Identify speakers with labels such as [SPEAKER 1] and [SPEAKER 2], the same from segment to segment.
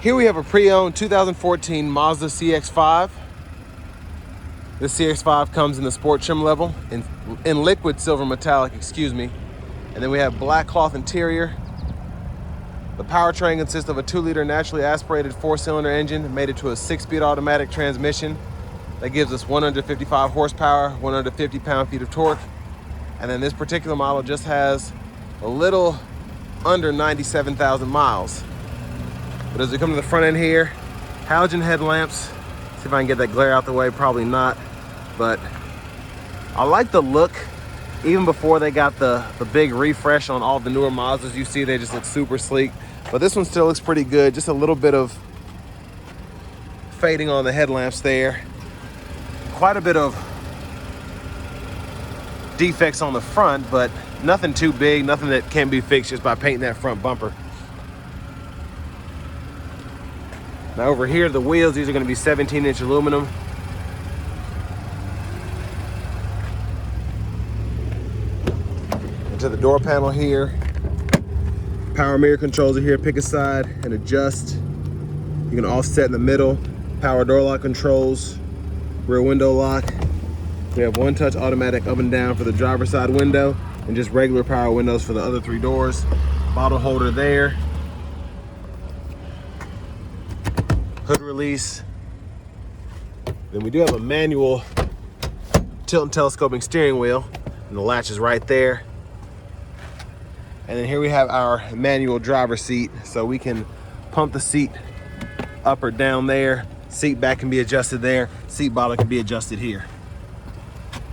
[SPEAKER 1] Here we have a pre-owned 2014 Mazda CX-5. This CX-5 comes in the sport trim level, in liquid silver metallic, excuse me. And then we have black cloth interior. The powertrain consists of a 2-liter naturally aspirated 4-cylinder engine mated to a 6-speed automatic transmission. That gives us 155 horsepower, 150 pound-feet of torque. And then this particular model just has a little under 97,000 miles. But as we come to the front end here, halogen headlamps. See if I can get that glare out the way, probably not. But I like the look. Even before they got the big refresh on all the newer Mazdas you see, they just look super sleek. But this one still looks pretty good. Just a little bit of fading on the headlamps there. Quite a bit of defects on the front, but nothing too big, nothing that can't be fixed just by painting that front bumper. Now over here, the wheels, these are going to be 17-inch aluminum. Into the door panel here. Power mirror controls are here, pick a side and adjust. You can offset in the middle. Power door lock controls, rear window lock. We have one-touch automatic up and down for the driver's side window and just regular power windows for the other 3 doors. Bottle holder there. Hood release. Then we do have a manual tilt and telescoping steering wheel, and the latch is right there. And then here we have our manual driver's seat, so we can pump the seat up or down there. Seat back can be adjusted there. Seat bottom can be adjusted here.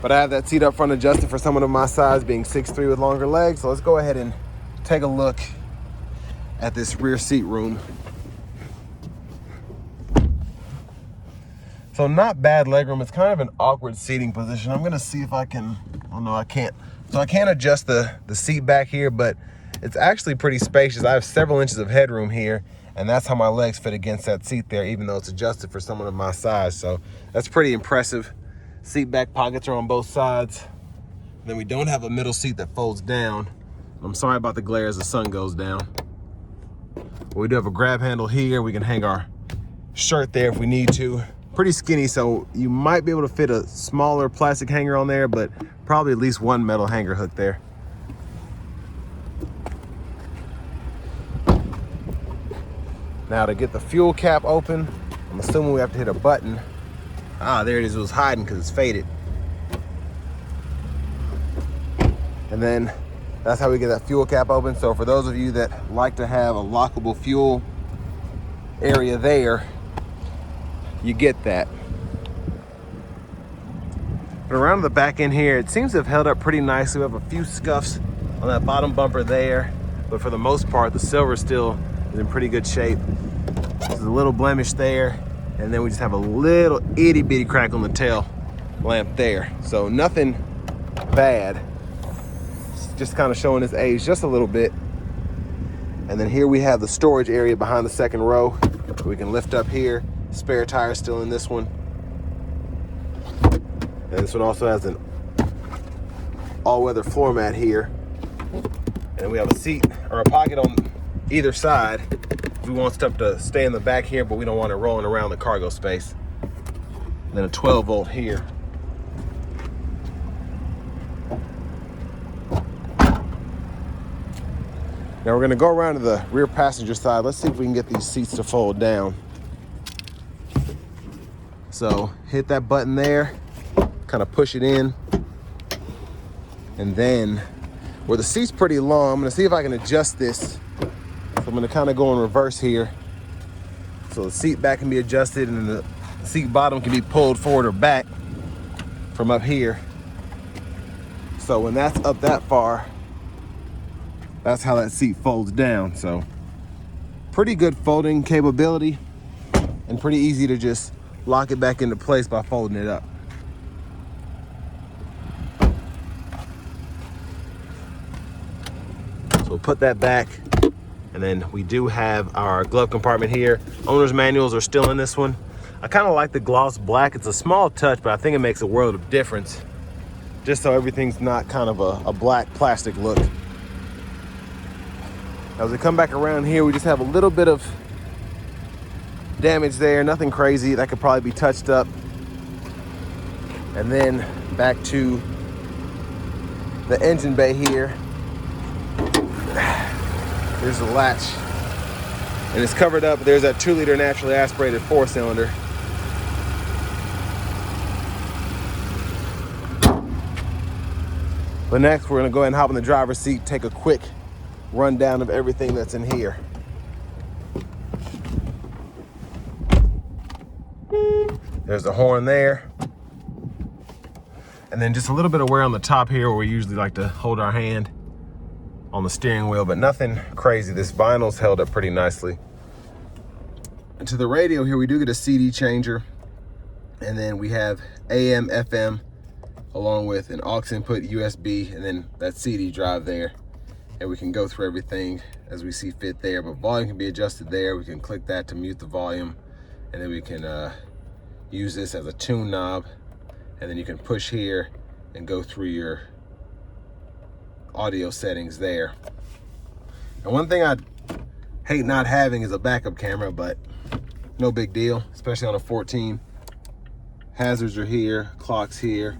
[SPEAKER 1] But I have that seat up front adjusted for someone of my size, being 6'3" with longer legs. So let's go ahead and take a look at this rear seat room. So not bad legroom. It's kind of an awkward seating position. I'm gonna see if I can, oh no, I can't. So I can't adjust the seat back here, but it's actually pretty spacious. I have several inches of headroom here, and that's how my legs fit against that seat there, even though it's adjusted for someone of my size. So that's pretty impressive. Seat back pockets are on both sides. And then we don't have a middle seat that folds down. I'm sorry about the glare as the sun goes down. But we do have a grab handle here. We can hang our shirt there if we need to. Pretty skinny, so you might be able to fit a smaller plastic hanger on there, but probably at least one metal hanger hook there. Now to get the fuel cap open, I'm assuming we have to hit a button. Ah, there it is. It was hiding because it's faded. And then that's how we get that fuel cap open. So for those of you that like to have a lockable fuel area there, you get that. But around the back end here, it seems to have held up pretty nicely. We have a few scuffs on that bottom bumper there, but for the most part, the silver still is in pretty good shape. There's a little blemish there, and then we just have a little itty bitty crack on the tail lamp there. So nothing bad. It's just kind of showing its age just a little bit. And then here we have the storage area behind the second row. We can lift up here. Spare tire still in this one. And this one also has an all-weather floor mat here. And we have a seat or a pocket on either side. We want stuff to stay in the back here, but we don't want it rolling around the cargo space. And then a 12-volt here. Now we're gonna go around to the rear passenger side. Let's see if we can get these seats to fold down. So hit that button there, kind of push it in. And then where the seat's pretty long, I'm gonna see if I can adjust this. So I'm gonna kind of go in reverse here. So the seat back can be adjusted and the seat bottom can be pulled forward or back from up here. So when that's up that far, that's how that seat folds down. So pretty good folding capability and pretty easy to just lock it back into place by folding it up. So we'll put that back, and then we do have our glove compartment here. Owner's manuals are still in this one. I kind of like the gloss black. It's a small touch, but I think it makes a world of difference, just so everything's not kind of a black plastic look. As we come back around here, we just have a little bit of damage there, nothing crazy. That could probably be touched up. And then back to the engine bay here. There's the latch. And it's covered up. There's that 2-liter naturally aspirated 4-cylinder. But next, we're gonna go ahead and hop in the driver's seat, take a quick rundown of everything that's in here. There's the horn there. And then just a little bit of wear on the top here where we usually like to hold our hand on the steering wheel, but nothing crazy. This vinyl's held up pretty nicely. And to the radio here, we do get a CD changer. And then we have AM, FM, along with an aux input, USB, and then that CD drive there. And we can go through everything as we see fit there, but volume can be adjusted there. We can click that to mute the volume, and then we can use this as a tune knob, and then you can push here and go through your audio settings there. And one thing I hate not having is a backup camera, but no big deal, especially on a 14. Hazards are here, clocks here.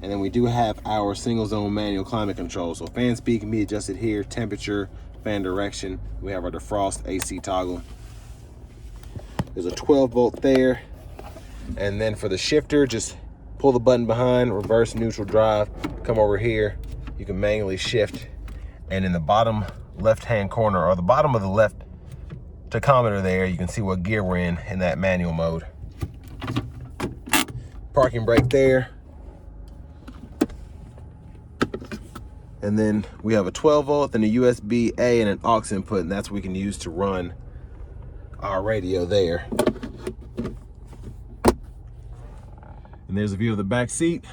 [SPEAKER 1] And then we do have our single zone manual climate control. So fan speed can be adjusted here, temperature, fan direction. We have our defrost AC toggle. There's a 12-volt there. And then for the shifter, just pull the button behind, reverse, neutral, drive, come over here. You can manually shift. And in the bottom left-hand corner, or the bottom of the left tachometer there, you can see what gear we're in that manual mode. Parking brake there. And then we have a 12-volt, then a USB-A, and an aux input, and that's what we can use to run our radio there. And there's a view of the back seat.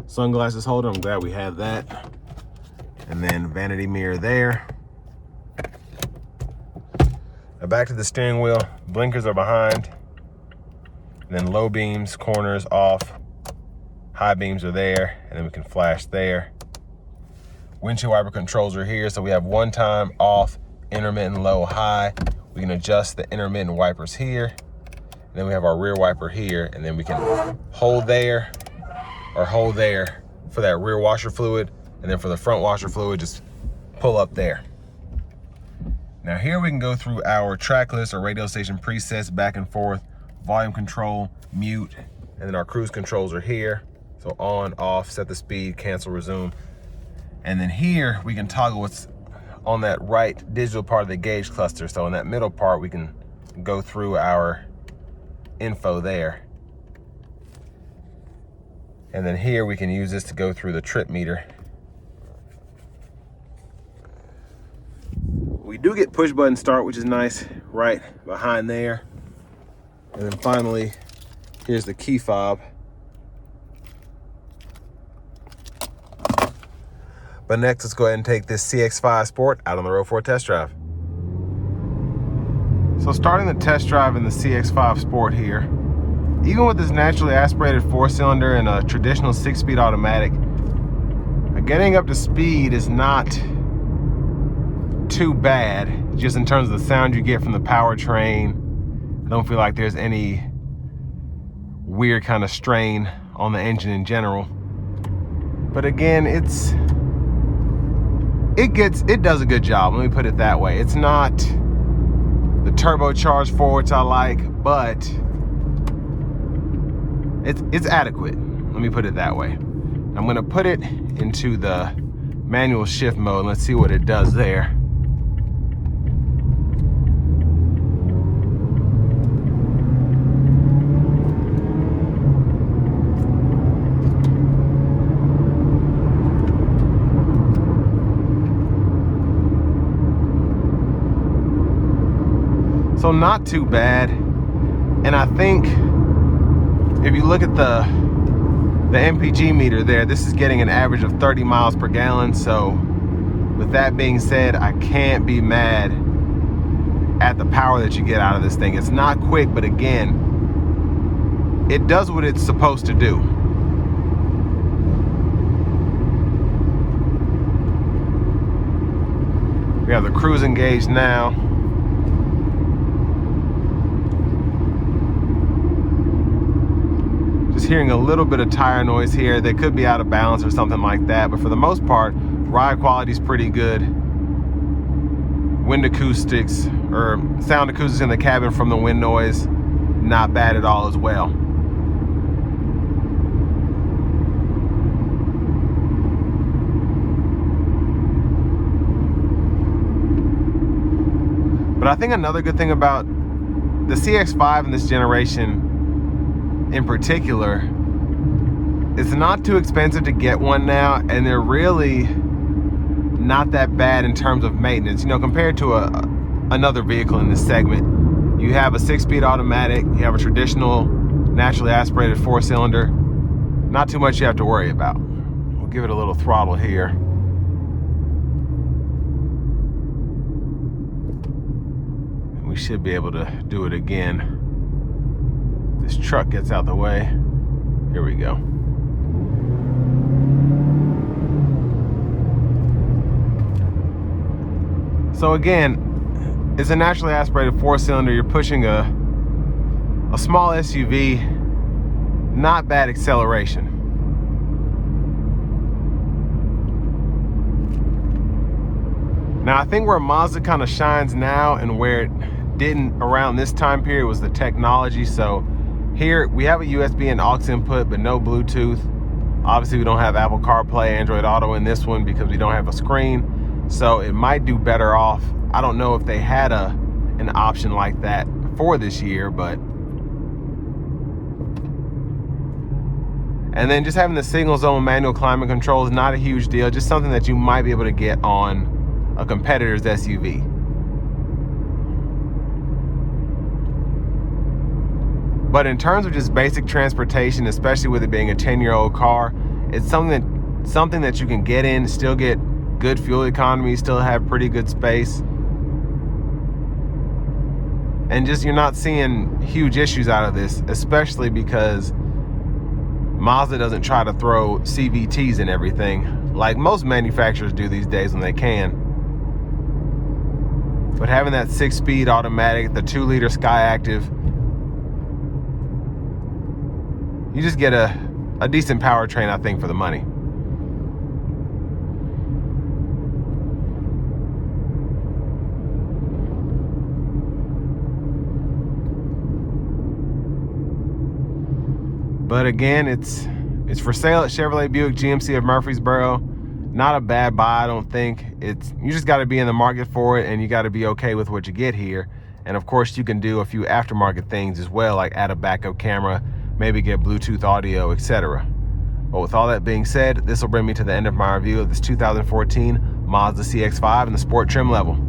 [SPEAKER 1] Sunglasses holder, I'm glad we have that. And then vanity mirror there. Now back to the steering wheel. Blinkers are behind. And then low beams, corners off. High beams are there, and then we can flash there. Windshield wiper controls are here, so we have one time off, intermittent, low, high. We can adjust the intermittent wipers here. And then we have our rear wiper here, and then we can hold there or hold there for that rear washer fluid. And then for the front washer fluid, just pull up there. Now here we can go through our track list or radio station presets back and forth, volume control, mute, and then our cruise controls are here. So on, off, set the speed, cancel, resume. And then here we can toggle what's on that right digital part of the gauge cluster. So in that middle part, we can go through our info there. And then here we can use this to go through the trip meter. We do get push button start, which is nice, right behind there. And then finally, here's the key fob. But next, let's go ahead and take this CX-5 Sport out on the road for a test drive. So starting the test drive in the CX-5 Sport here, even with this naturally aspirated 4-cylinder and a traditional 6-speed automatic, getting up to speed is not too bad, just in terms of the sound you get from the powertrain. I don't feel like there's any weird kind of strain on the engine in general. But again, it does a good job, let me put it that way. It's not the turbocharged forwards I like, but it's adequate, let me put it that way. I'm gonna put it into the manual shift mode and let's see what it does there. So not too bad. And I think if you look at the MPG meter there, this is getting an average of 30 miles per gallon. So with that being said, I can't be mad at the power that you get out of this thing. It's not quick, but again, it does what it's supposed to do. We have the cruising gauge now. Just hearing a little bit of tire noise here. They could be out of balance or something like that, but for the most part, ride quality is pretty good. Wind acoustics, or sound acoustics in the cabin from the wind noise, not bad at all as well. But I think another good thing about the CX-5 in this generation in particular, it's not too expensive to get one now, and they're really not that bad in terms of maintenance. You know, compared to another vehicle in this segment, you have a 6-speed automatic, you have a traditional naturally aspirated 4-cylinder. Not too much you have to worry about. We'll give it a little throttle here. We should be able to do it again. This truck gets out the way. Here we go. So again, it's a naturally aspirated 4-cylinder. You're pushing a small SUV, not bad acceleration. Now I think where Mazda kind of shines now and where it didn't around this time period was the technology. So here we have a USB and aux input, but no Bluetooth. Obviously we don't have Apple CarPlay, Android Auto in this one because we don't have a screen. So it might do better off. I don't know if they had an option like that for this year, but. And then just having the single zone manual climate control is not a huge deal, just something that you might be able to get on a competitor's SUV. But in terms of just basic transportation, especially with it being a 10-year-old car, it's something that you can get in, still get good fuel economy, still have pretty good space. And just you're not seeing huge issues out of this, especially because Mazda doesn't try to throw CVTs in everything like most manufacturers do these days when they can. But having that 6-speed automatic, the 2-liter Skyactiv, you just get a decent powertrain, I think, for the money. But again, it's for sale at Chevrolet Buick GMC of Murfreesboro. Not a bad buy, I don't think. You just got to be in the market for it, and you got to be okay with what you get here. And of course, you can do a few aftermarket things as well, like add a backup camera, maybe get Bluetooth audio, etc. But with all that being said, this will bring me to the end of my review of this 2014 Mazda CX-5 in the sport trim level.